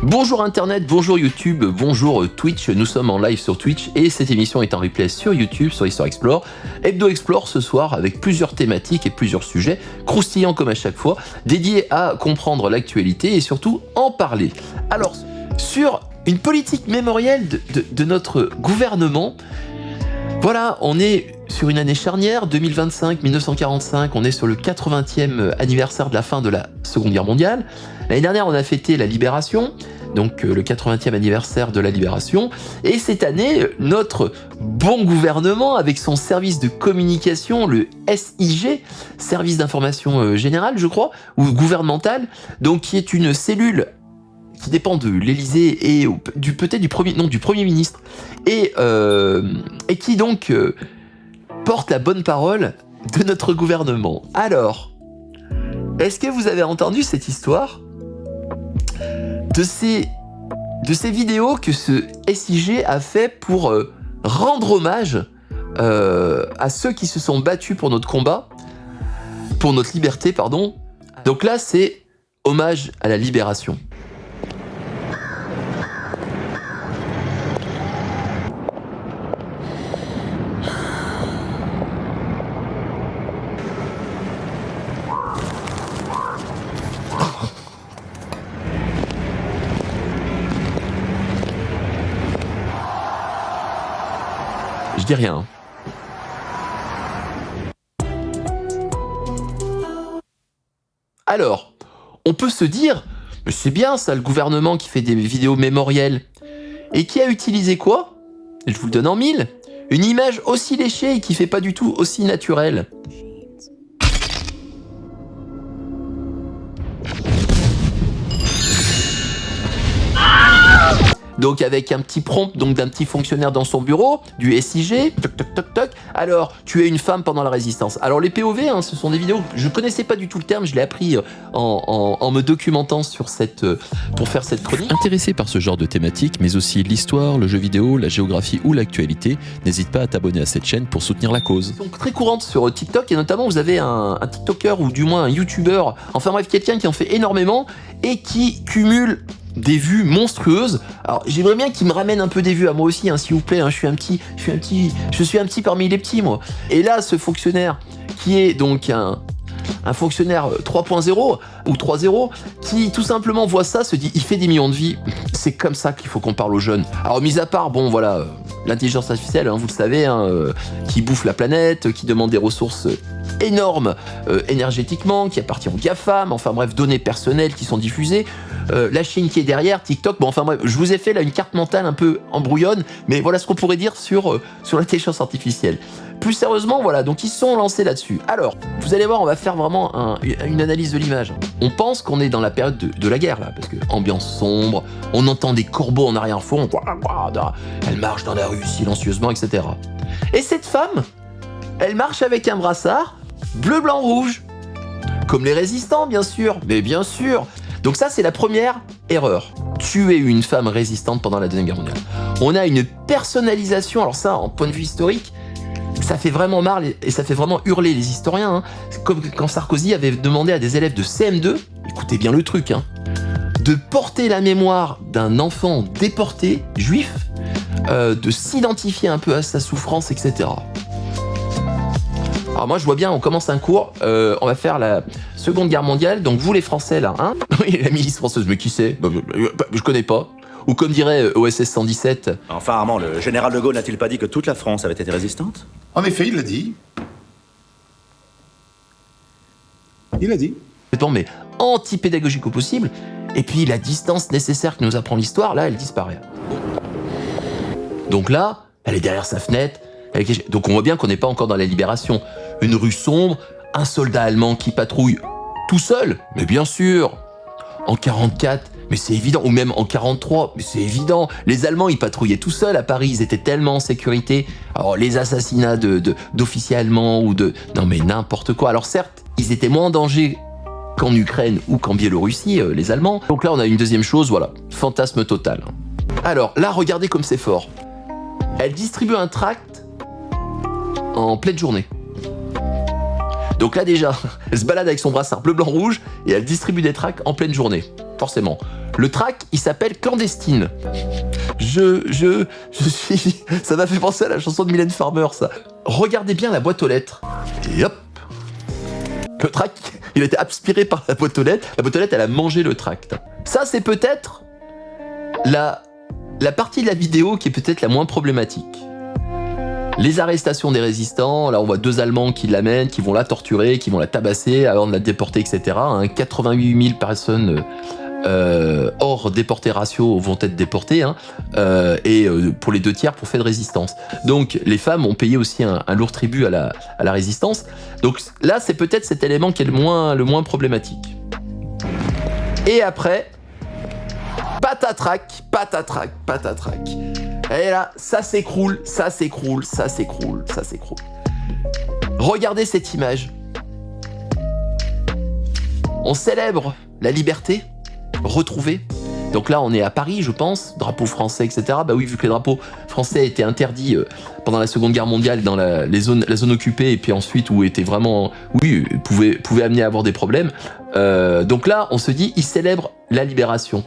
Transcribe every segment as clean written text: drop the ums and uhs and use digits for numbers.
Bonjour Internet, bonjour YouTube, bonjour Twitch, nous sommes en live sur Twitch et cette émission est en replay sur YouTube, sur Histoire Explore. Hebdo Explore ce soir avec plusieurs thématiques et plusieurs sujets, croustillants comme à chaque fois, dédiés à comprendre l'actualité et surtout en parler. Alors, sur une politique mémorielle de notre gouvernement, voilà, on est sur une année charnière, 2025-1945, on est sur le 80e anniversaire de la fin de la Seconde Guerre mondiale. L'année dernière, on a fêté la Libération, donc le 80e anniversaire de la Libération. Et cette année, notre bon gouvernement, avec son service de communication, le SIG, Service d'information générale, je crois, ou gouvernemental, donc qui est une cellule qui dépend de l'Élysée et peut-être du Premier ministre, et qui donc porte la bonne parole de notre gouvernement. Alors, est-ce que vous avez entendu cette histoire de ces vidéos que ce SIG a fait pour rendre hommage à ceux qui se sont battus pour notre combat, pour notre liberté, pardon. Donc là, c'est hommage à la libération. Je dis rien. Alors, on peut se dire, mais c'est bien ça, le gouvernement qui fait des vidéos mémorielles. Et qui a utilisé quoi? Je vous le donne en mille. Une image aussi léchée et qui fait pas du tout aussi naturelle. Donc avec un petit prompt donc d'un petit fonctionnaire dans son bureau, du SIG, toc toc toc toc. Alors, tu es une femme pendant la résistance. Alors les POV, hein, ce sont des vidéos, je connaissais pas du tout le terme, je l'ai appris en me documentant sur pour faire cette chronique. Intéressé par ce genre de thématique, mais aussi l'histoire, le jeu vidéo, la géographie ou l'actualité, n'hésite pas à t'abonner à cette chaîne pour soutenir la cause. Donc très courante sur TikTok et notamment vous avez un TikToker ou du moins un YouTuber, enfin bref quelqu'un qui en fait énormément et qui cumule des vues monstrueuses. Alors j'aimerais bien qu'il me ramène un peu des vues à moi aussi, hein, s'il vous plaît, hein, je suis un petit parmi les petits moi. Et là ce fonctionnaire qui est donc un fonctionnaire 3.0 ou 3.0 qui tout simplement voit ça, se dit il fait des millions de vies, c'est comme ça qu'il faut qu'on parle aux jeunes. Alors mis à part, bon voilà, l'intelligence artificielle, hein, vous le savez, hein, qui bouffe la planète, qui demande des ressources énormes énergétiquement, qui appartient aux GAFAM, enfin bref, données personnelles qui sont diffusées, la Chine qui est derrière, TikTok, bon enfin bref, je vous ai fait là une carte mentale un peu embrouillonne, mais voilà ce qu'on pourrait dire sur l'intelligence artificielle. Plus sérieusement, voilà, donc ils se sont lancés là-dessus. Alors, vous allez voir, on va faire vraiment une analyse de l'image. On pense qu'on est dans la période de la guerre, là, parce que ambiance sombre, on entend des corbeaux en arrière-fond, elle marche dans la rue silencieusement, etc. Et cette femme, elle marche avec un brassard bleu, blanc, rouge. Comme les résistants, bien sûr, mais bien sûr. Donc ça, c'est la première erreur. Tuer une femme résistante pendant la Deuxième Guerre mondiale. On a une personnalisation, alors ça, en point de vue historique, ça fait vraiment marre et ça fait vraiment hurler les historiens. Hein. Comme quand Sarkozy avait demandé à des élèves de CM2, écoutez bien le truc, hein, de porter la mémoire d'un enfant déporté, juif, de s'identifier un peu à sa souffrance, etc. Alors moi je vois bien, on commence un cours, on va faire la Seconde Guerre mondiale, donc vous les Français là, hein? Oui, la milice française, mais qui c'est? Je connais pas. Ou comme dirait OSS 117. Enfin Armand, le général de Gaulle n'a-t-il pas dit que toute la France avait été résistante? En effet, il l'a dit. Il l'a dit. Mais anti-pédagogique au possible, et puis la distance nécessaire que nous apprend l'histoire, là elle disparaît. Donc là, elle est derrière sa fenêtre, donc on voit bien qu'on n'est pas encore dans la libération. Une rue sombre, un soldat allemand qui patrouille tout seul, mais bien sûr. En 44, mais c'est évident, ou même en 43, mais c'est évident. Les Allemands, ils patrouillaient tout seuls à Paris, ils étaient tellement en sécurité. Alors les assassinats d'officiers allemands ou de... Non mais n'importe quoi. Alors certes, ils étaient moins en danger qu'en Ukraine ou qu'en Biélorussie, les Allemands. Donc là, on a une deuxième chose, voilà, fantasme total. Alors là, regardez comme c'est fort. Elle distribue un tract en pleine journée. Donc là déjà, elle se balade avec son brassard bleu, blanc, rouge et elle distribue des tracts en pleine journée. Forcément. Le track, il s'appelle Clandestine. Je suis... Ça m'a fait penser à la chanson de Mylène Farmer, ça. Regardez bien la boîte aux lettres. Et hop. Le track, il a été aspiré par la boîte aux lettres. La boîte aux lettres, elle a mangé le tract. Ça, c'est peut-être la partie de la vidéo qui est peut-être la moins problématique. Les arrestations des résistants, là on voit 2 Allemands qui l'amènent, qui vont la torturer, qui vont la tabasser avant de la déporter, etc. 88 000 personnes hors déporté ratio vont être déportées, et pour les 2 tiers pour fait de résistance. Donc les femmes ont payé aussi un lourd tribut à la résistance. Donc là c'est peut-être cet élément qui est le moins problématique. Et après, patatrac. Et là, ça s'écroule. Regardez cette image. On célèbre la liberté retrouvée. Donc là, on est à Paris, je pense, drapeau français, etc. Bah oui, vu que les drapeaux français étaient interdits pendant la Seconde Guerre mondiale dans la zone occupée, et puis ensuite où étaient vraiment, oui, pouvaient amener à avoir des problèmes. Donc là, on se dit, ils célèbrent la libération.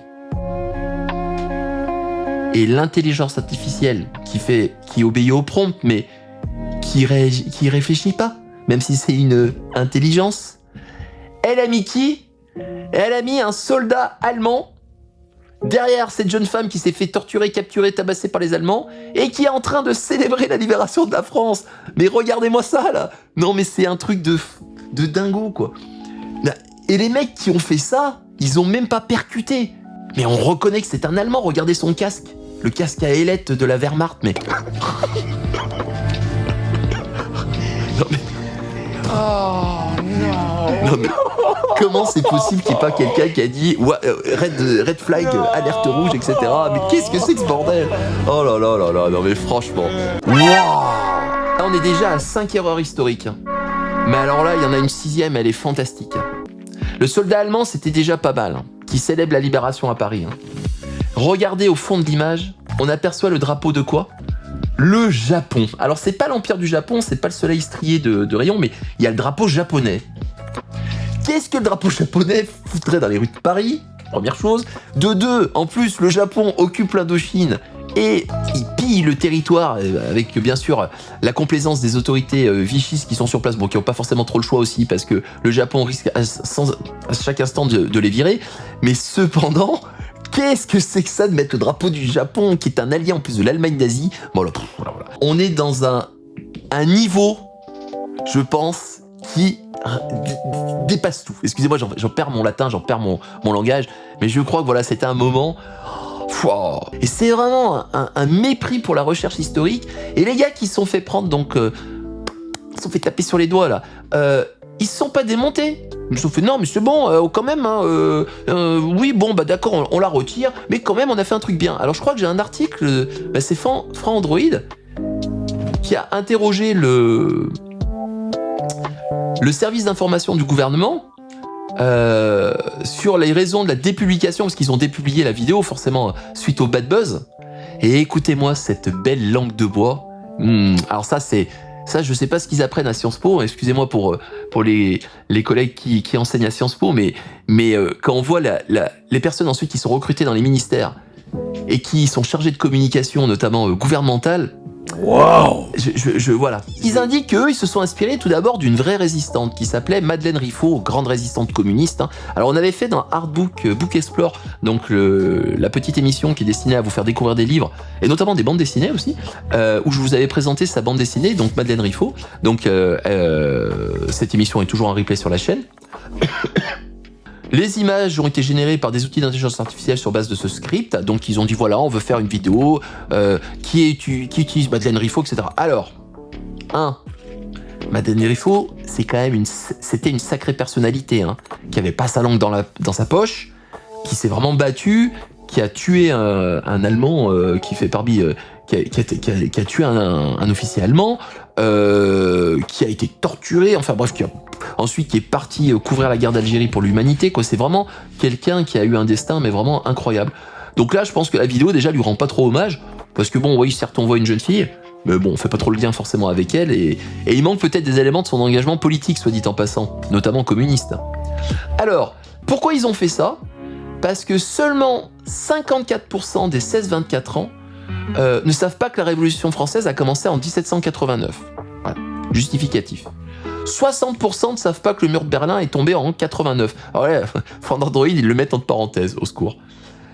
Et l'intelligence artificielle qui obéit au prompt, mais qui réfléchit pas, même si c'est une intelligence, elle a mis qui? Elle a mis un soldat allemand derrière cette jeune femme qui s'est fait torturer, capturer, tabasser par les Allemands, et qui est en train de célébrer la libération de la France. Mais regardez-moi ça, là. Non, mais c'est un truc de dingo, quoi. Et les mecs qui ont fait ça, ils ont même pas percuté. Mais on reconnaît que c'est un Allemand. Regardez son casque. Le casque à ailettes de la Wehrmacht, mais... Non, mais... Oh non. Non, mais... Comment c'est possible qu'il n'y ait pas quelqu'un qui a dit red flag, alerte rouge, etc. Mais qu'est-ce que c'est que ce bordel? Oh là là là là, non mais franchement. Waouh! Là, on est déjà à 5 erreurs historiques. Mais alors là, il y en a une 6e, elle est fantastique. Le soldat allemand, c'était déjà pas mal, qui célèbre la libération à Paris. Regardez au fond de l'image, on aperçoit le drapeau de quoi? Le Japon. Alors c'est pas l'Empire du Japon, c'est pas le soleil strié de rayons, mais il y a le drapeau japonais. Qu'est-ce que le drapeau japonais foutrait dans les rues de Paris? Première chose. De 2, en plus, le Japon occupe l'Indochine et il pille le territoire avec, bien sûr, la complaisance des autorités vichistes qui sont sur place, bon, qui n'ont pas forcément trop le choix aussi, parce que le Japon risque à chaque instant de les virer. Mais cependant, qu'est-ce que c'est que ça de mettre le drapeau du Japon, qui est un allié en plus de l'Allemagne nazie? Bon, là, voilà. On est dans un niveau, je pense, qui dépasse tout. Excusez-moi, j'en perds mon latin, j'en perds mon langage, mais je crois que voilà, c'était un moment... Et c'est vraiment un mépris pour la recherche historique. Et les gars qui se sont fait prendre, donc... ils se sont fait taper sur les doigts, là. Ils se sont pas démontés. Ils se sont fait, non, mais c'est bon, quand même, oui, bon, bah d'accord, on la retire, mais quand même, on a fait un truc bien. Alors, je crois que j'ai un article, c'est Franc Android, qui a interrogé le service d'information du gouvernement sur les raisons de la dépublication, parce qu'ils ont dépublié la vidéo, forcément, suite au bad buzz. Et écoutez-moi cette belle langue de bois. Alors ça, je sais pas ce qu'ils apprennent à Sciences Po, excusez-moi pour les collègues qui enseignent à Sciences Po, mais quand on voit les personnes ensuite qui sont recrutées dans les ministères et qui sont chargées de communication, notamment gouvernementale, wow. Voilà. Ils indiquent qu'eux, ils se sont inspirés tout d'abord d'une vraie résistante qui s'appelait Madeleine Riffaut, grande résistante communiste. Alors on avait fait dans Artbook, Book Explore, donc la petite émission qui est destinée à vous faire découvrir des livres, et notamment des bandes dessinées aussi, où je vous avais présenté sa bande dessinée, donc Madeleine Riffaut. Donc cette émission est toujours en replay sur la chaîne. Les images ont été générées par des outils d'intelligence artificielle sur base de ce script. Donc ils ont dit voilà, on veut faire une vidéo qui utilise Madeleine Riffaut, etc. Alors, Madeleine Riffaut, c'est quand même c'était une sacrée personnalité, qui avait pas sa langue dans sa poche, qui s'est vraiment battue, qui a tué un Allemand qui fait parmi qui a tué un officier allemand, qui a été torturé, enfin bref, ensuite qui est parti couvrir la guerre d'Algérie pour l'humanité, quoi. C'est vraiment quelqu'un qui a eu un destin, mais vraiment incroyable. Donc là, je pense que la vidéo, déjà, lui rend pas trop hommage, parce que bon, oui, certes, on voit une jeune fille, mais bon, on fait pas trop le lien forcément avec elle, et il manque peut-être des éléments de son engagement politique, soit dit en passant, notamment communiste. Alors, pourquoi ils ont fait ça? Parce que seulement 54% des 16-24 ans ne savent pas que la Révolution française a commencé en 1789. Voilà. Justificatif. 60% ne savent pas que le mur de Berlin est tombé en 89. Alors ouais, en Android, ils le mettent entre parenthèses, au secours.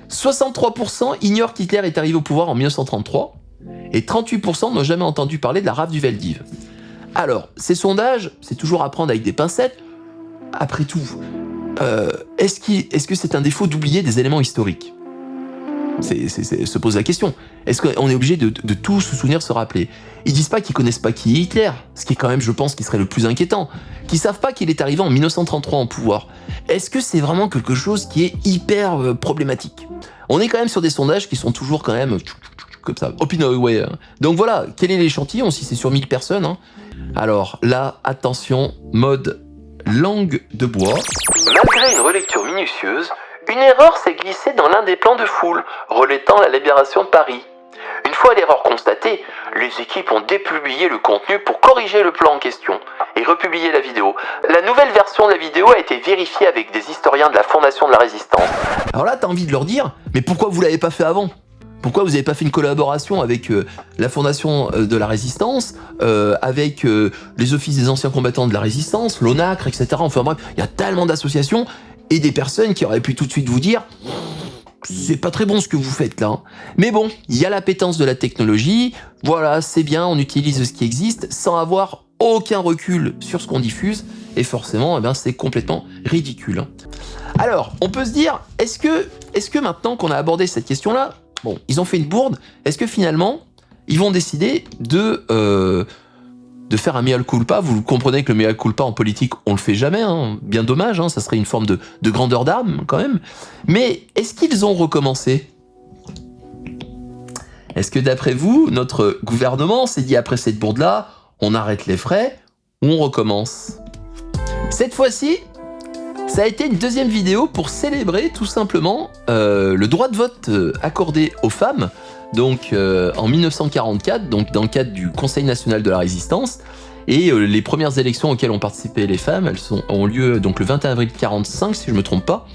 63% ignorent qu'Hitler est arrivé au pouvoir en 1933 et 38% n'ont jamais entendu parler de la rafle du Veldiv. Alors, ces sondages, c'est toujours à prendre avec des pincettes. Après tout, est-ce que c'est un défaut d'oublier des éléments historiques ? Se pose la question. Est-ce qu'on est obligé de tout se souvenir, se rappeler ? Ils disent pas qu'ils connaissent pas qui est Hitler, ce qui est quand même, je pense, qui serait le plus inquiétant. Qu'ils savent pas qu'il est arrivé en 1933 en pouvoir. Est-ce que c'est vraiment quelque chose qui est hyper problématique ? On est quand même sur des sondages qui sont toujours quand même comme ça, opinaway. Donc voilà, quel est l'échantillon si c'est sur 1000 personnes hein ? Alors là, attention, mode langue de bois. Malgré une relecture minutieuse, une erreur s'est glissée dans l'un des plans de foule, relatant la libération de Paris. Une fois l'erreur constatée, les équipes ont dépublié le contenu pour corriger le plan en question et republier la vidéo. La nouvelle version de la vidéo a été vérifiée avec des historiens de la Fondation de la Résistance. Alors là, t'as envie de leur dire, mais pourquoi vous l'avez pas fait avant ? Pourquoi vous n'avez pas fait une collaboration avec la Fondation de la Résistance, avec les Offices des anciens combattants de la Résistance, l'ONACRE, etc. Enfin bref, il y a tellement d'associations et des personnes qui auraient pu tout de suite vous dire c'est pas très bon ce que vous faites là. Mais bon, il y a l'appétence de la technologie, voilà, c'est bien, on utilise ce qui existe sans avoir aucun recul sur ce qu'on diffuse et forcément, eh ben, c'est complètement ridicule. Alors, on peut se dire, est-ce que maintenant qu'on a abordé cette question-là, bon, ils ont fait une bourde, est-ce que finalement, ils vont décider de faire un mea culpa ? Vous comprenez que le mea culpa en politique, on le fait jamais, hein, bien dommage, hein, ça serait une forme de grandeur d'âme quand même. Mais est-ce qu'ils ont recommencé ? Est-ce que d'après vous, notre gouvernement s'est dit après cette bourde-là, on arrête les frais ou on recommence ? Cette fois-ci, ça a été une deuxième vidéo pour célébrer tout simplement le droit de vote accordé aux femmes, donc en 1944, donc dans le cadre du Conseil national de la résistance. Et les premières élections auxquelles ont participé les femmes, ont lieu donc le 21 avril 1945, si je ne me trompe pas.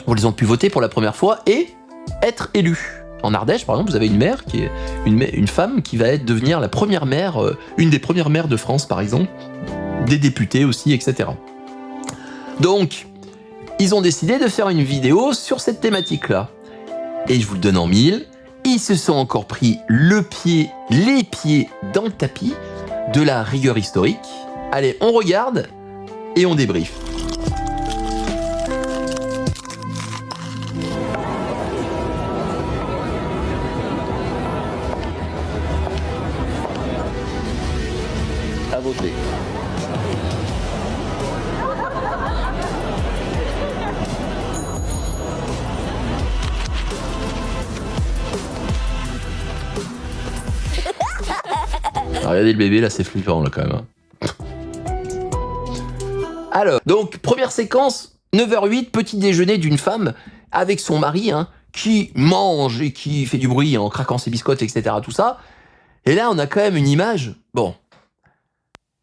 Où elles ont pu voter pour la première fois et être élues. En Ardèche, par exemple, vous avez une maire qui est une femme qui va devenir la première maire, une des premières maires de France, par exemple, des députés aussi, etc. Donc, ils ont décidé de faire une vidéo sur cette thématique-là. Et je vous le donne en mille, ils se sont encore pris les pieds dans le tapis de la rigueur historique. Allez, on regarde et on débriefe. À voter. Regardez le bébé, là, c'est flippant, là, quand même. Alors, donc, première séquence, 9h08, petit déjeuner d'une femme avec son mari, hein, qui mange et qui fait du bruit en craquant ses biscottes, etc., tout ça. Et là, on a quand même une image, bon,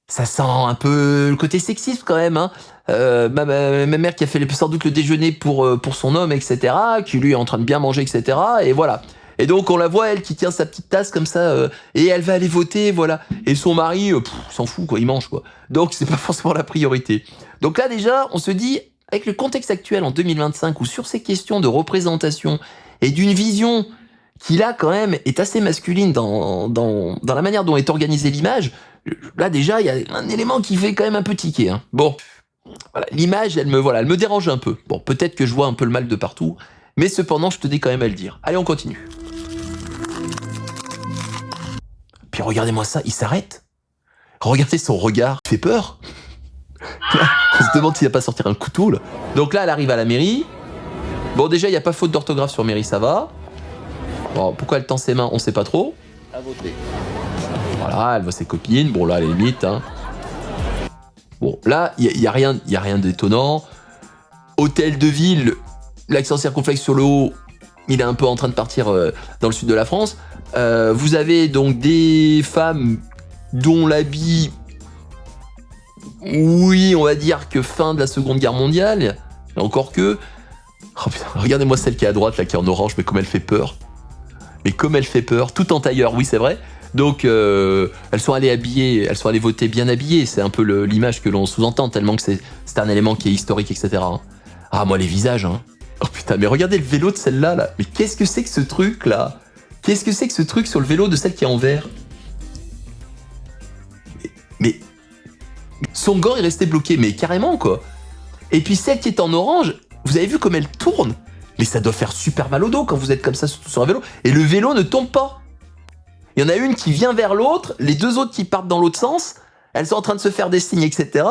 ça sent un peu le côté sexiste, quand même, hein. Ma mère qui a fait sans doute le déjeuner pour son homme, etc., qui lui est en train de bien manger, etc., et voilà. Et donc on la voit, elle qui tient sa petite tasse comme ça, et elle va aller voter, voilà. Et son mari, s'en fout, quoi, il mange, quoi. Donc c'est pas forcément la priorité. Donc là déjà, on se dit, avec le contexte actuel en 2025, où sur ces questions de représentation et d'une vision qui là quand même est assez masculine dans la manière dont est organisée l'image, là déjà il y a un élément qui fait quand même un peu tiquer, hein. Bon, voilà, l'image, elle me dérange un peu. Bon, peut-être que je vois un peu le mal de partout, mais cependant je tenais quand même à le dire. Allez, on continue. Puis regardez-moi ça, il s'arrête. Regardez son regard, il fait peur. Là, on se demande s'il va pas sortir un couteau, là. Donc là, elle arrive à la mairie. Bon, déjà, il n'y a pas faute d'orthographe sur mairie, ça va. Bon, pourquoi elle tend ses mains, on sait pas trop. À voter. Voilà, elle voit ses copines. Bon, là, à la limite, hein. Bon, là, il y a rien d'étonnant. Hôtel de ville, l'accent circonflexe sur le haut, il est un peu en train de partir dans le sud de la France. Vous avez donc des femmes dont l'habit, oui, on va dire que fin de la Seconde Guerre mondiale, encore que... Oh putain, Regardez-moi celle qui est à droite, là, qui est en orange, mais comme elle fait peur. Mais comme elle fait peur, tout en tailleur, oui c'est vrai. Donc elles sont allées voter bien habillées, c'est un peu l'image que l'on sous-entend, tellement que c'est un élément qui est historique, etc. Ah moi les visages, hein. Oh putain, mais regardez le vélo de celle-là, là. Mais qu'est-ce que c'est que ce truc là? Qu'est-ce que c'est que ce truc sur le vélo de celle qui est en vert? Mais son gant est resté bloqué, mais carrément quoi. Et puis celle qui est en orange, vous avez vu comme elle tourne? Mais ça doit faire super mal au dos quand vous êtes comme ça sur un vélo. Et le vélo ne tombe pas. Il y en a une qui vient vers l'autre, les deux autres qui partent dans l'autre sens, elles sont en train de se faire des signes, etc.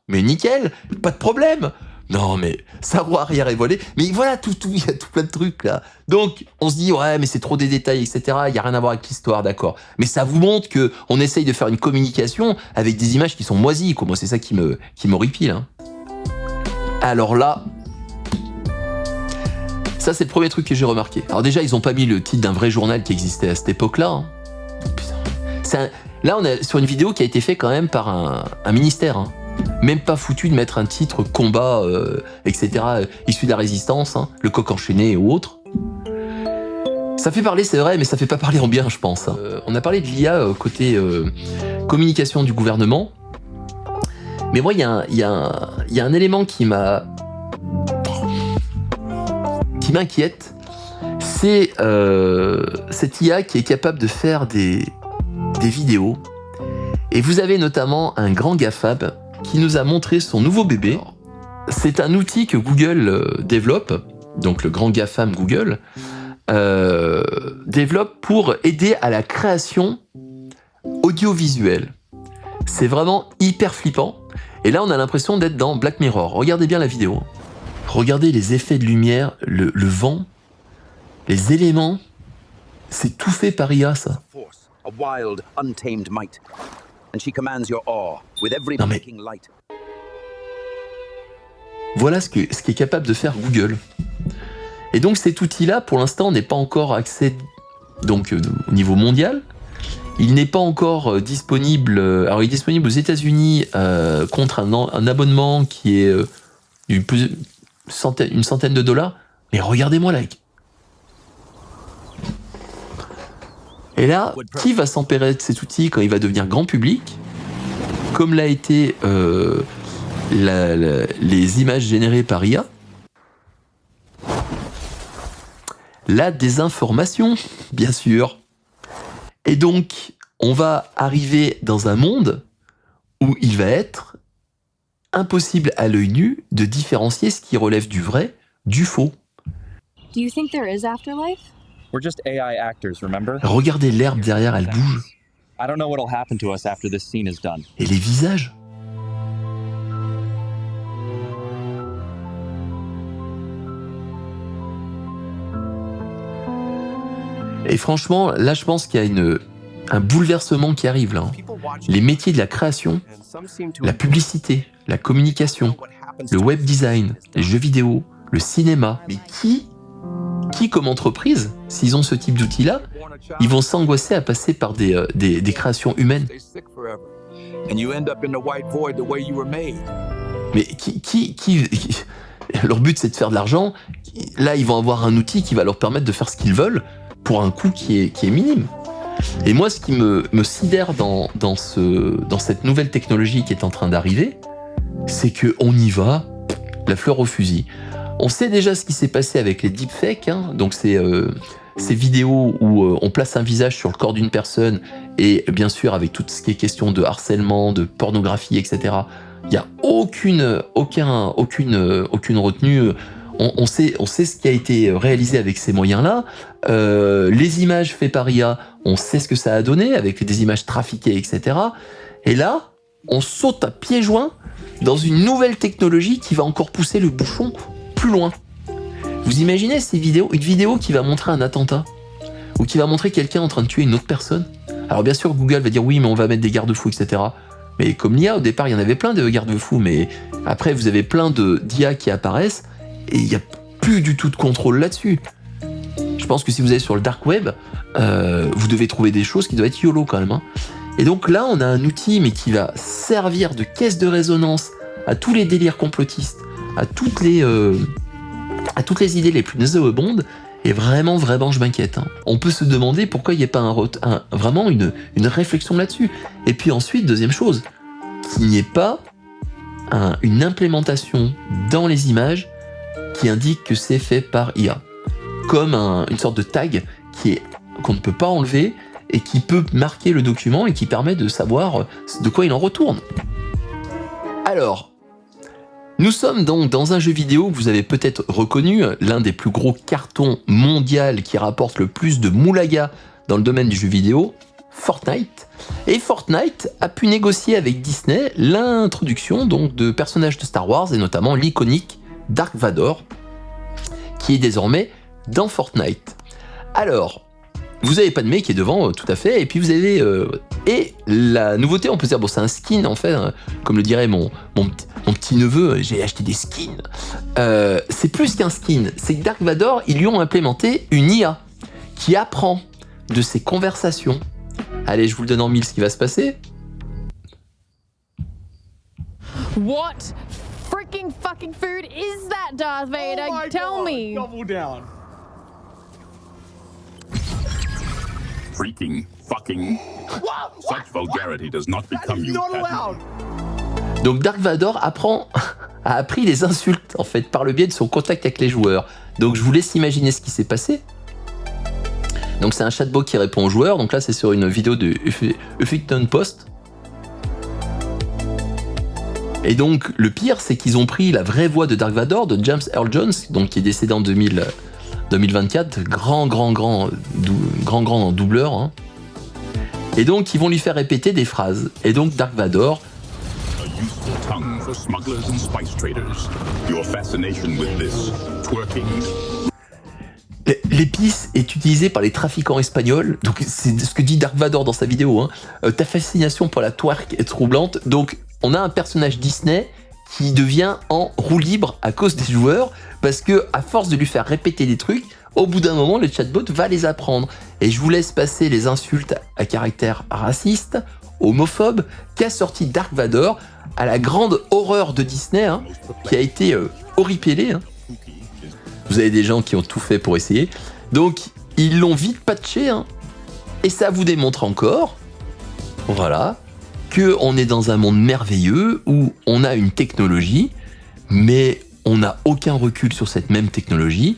Mais nickel, pas de problème. Non mais sa roue arrière est volée. Mais voilà, il y a tout plein de trucs là. Donc on se dit ouais mais c'est trop des détails, etc. Il n'y a rien à voir avec l'histoire, d'accord. Mais ça vous montre qu'on essaye de faire une communication avec des images qui sont moisies, quoi. Moi c'est ça qui m'horripile. Hein. Alors là... Ça, c'est le premier truc que j'ai remarqué. Alors déjà, ils ont pas mis le titre d'un vrai journal qui existait à cette époque-là. Hein. Là, on est sur une vidéo qui a été faite quand même par un ministère. Hein. Même pas foutu de mettre un titre combat, etc., issu de la résistance, hein, le coq enchaîné ou autre. Ça fait parler, c'est vrai, mais ça fait pas parler en bien, je pense. Hein. On a parlé de l'IA côté communication du gouvernement. Mais moi, il y a un élément qui m'inquiète, c'est cette IA qui est capable de faire des vidéos. Et vous avez notamment un grand GAFAM qui nous a montré son nouveau bébé. C'est un outil que Google développe, donc le grand GAFAM Google, développe pour aider à la création audiovisuelle. C'est vraiment hyper flippant. Et là, on a l'impression d'être dans Black Mirror. Regardez bien la vidéo. Regardez les effets de lumière, le vent, les éléments. C'est tout fait par IA, ça. Non mais... Voilà ce qu'est capable de faire Google. Et donc cet outil-là, pour l'instant, n'est pas encore accès donc, au niveau mondial. Il n'est pas encore disponible... alors il est disponible aux États-Unis contre un abonnement qui est une centaine de dollars. Mais regardez-moi là. Et là, qui va s'emparer de cet outil quand il va devenir grand public, comme l'a été les images générées par IA? La désinformation, bien sûr. Et donc, on va arriver dans un monde où il va être impossible à l'œil nu de différencier ce qui relève du vrai du faux. Do you think there is afterlife? We're just AI actors, remember? Regardez l'herbe derrière, elle bouge. I don't know what'll happen to us after this scene is done. Et les visages. Et franchement, là je pense qu'il y a un bouleversement qui arrive là. Les métiers de la création, la publicité, la communication, le web design, les jeux vidéo, le cinéma. Mais qui comme entreprise, s'ils ont ce type d'outils-là, ils vont s'angoisser à passer par des créations humaines. Mais leur but c'est de faire de l'argent. Là, ils vont avoir un outil qui va leur permettre de faire ce qu'ils veulent pour un coût qui est minime. Et moi, ce qui me sidère dans cette nouvelle technologie qui est en train d'arriver, c'est qu'on y va, la fleur au fusil. On sait déjà ce qui s'est passé avec les deepfakes, hein, donc ces vidéos où on place un visage sur le corps d'une personne et bien sûr avec tout ce qui est question de harcèlement, de pornographie, etc. Il n'y a aucune retenue. On sait ce qui a été réalisé avec ces moyens-là. Les images faites par IA, on sait ce que ça a donné avec des images trafiquées, etc. Et là, on saute à pieds joints dans une nouvelle technologie qui va encore pousser le bouchon plus loin. Vous imaginez une vidéo qui va montrer un attentat ou qui va montrer quelqu'un en train de tuer une autre personne? Alors bien sûr, Google va dire oui, mais on va mettre des garde-fous, etc. Mais comme l'IA, au départ, il y en avait plein de garde-fous, mais après, vous avez plein d'IA qui apparaissent et il n'y a plus du tout de contrôle là-dessus. Je pense que si vous allez sur le dark web, vous devez trouver des choses qui doivent être YOLO quand même. Hein. Et donc là, on a un outil mais qui va servir de caisse de résonance à tous les délires complotistes, à toutes les à toutes les idées les plus nauséabondes, et vraiment, je m'inquiète. On peut se demander pourquoi il n'y a pas vraiment une réflexion là-dessus. Et puis ensuite, deuxième chose, qu'il n'y ait pas une implémentation dans les images qui indique que c'est fait par IA. Comme une sorte de tag qu'on ne peut pas enlever et qui peut marquer le document et qui permet de savoir de quoi il en retourne. Alors, nous sommes donc dans un jeu vidéo que vous avez peut-être reconnu, l'un des plus gros cartons mondiaux qui rapporte le plus de moulaga dans le domaine du jeu vidéo, Fortnite. Et Fortnite a pu négocier avec Disney l'introduction donc de personnages de Star Wars et notamment l'iconique Dark Vador, qui est désormais dans Fortnite. Alors, vous avez Padmé qui est devant, tout à fait, et puis vous avez... et la nouveauté, on peut dire, bon c'est un skin en fait, comme le dirait mon petit-neveu, j'ai acheté des skins. C'est plus qu'un skin, c'est que Dark Vador, ils lui ont implémenté une IA qui apprend de ses conversations. Allez, je vous le donne en mille ce qui va se passer. What freaking fucking food is that, Darth Vader? Tell me. Double down. Freaking, fucking. Such vulgarity does not become you. Not allowed. Donc Dark Vador a appris les insultes en fait par le biais de son contact avec les joueurs. Donc je vous laisse imaginer ce qui s'est passé. Donc c'est un chatbot qui répond aux joueurs. Donc là c'est sur une vidéo de Huffington Post. Et donc le pire c'est qu'ils ont pris la vraie voix de Dark Vador de James Earl Jones, donc qui est décédé en 2024, grand doubleur. Hein. Et donc ils vont lui faire répéter des phrases. Et donc Dark Vador. L'épice est utilisée par les trafiquants espagnols, donc c'est ce que dit Dark Vador dans sa vidéo. Hein. Ta fascination pour la twerk est troublante. Donc on a un personnage Disney qui devient en roue libre à cause des joueurs, parce que à force de lui faire répéter des trucs, au bout d'un moment le chatbot va les apprendre. Et je vous laisse passer les insultes à caractère raciste, homophobe, qu'a sorti Dark Vador, à la grande horreur de Disney, hein, qui a été horripilé. Hein. Vous avez des gens qui ont tout fait pour essayer. Donc, ils l'ont vite patché. Hein. Et ça vous démontre encore, voilà, qu'on est dans un monde merveilleux où on a une technologie, mais on n'a aucun recul sur cette même technologie.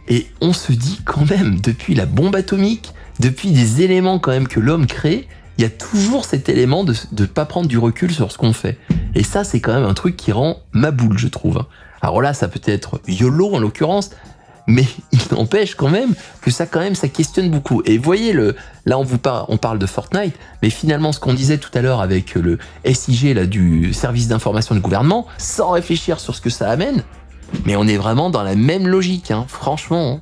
Et on se dit quand même, depuis la bombe atomique, depuis des éléments quand même que l'homme crée, il y a toujours cet élément de ne pas prendre du recul sur ce qu'on fait. Et ça, c'est quand même un truc qui rend ma boule, je trouve. Alors là, ça peut être YOLO en l'occurrence, mais il n'empêche quand même que ça questionne beaucoup. Et vous voyez, là on parle de Fortnite, mais finalement ce qu'on disait tout à l'heure avec le SIG là, du service d'information du gouvernement, sans réfléchir sur ce que ça amène, mais on est vraiment dans la même logique, hein, franchement. Hein.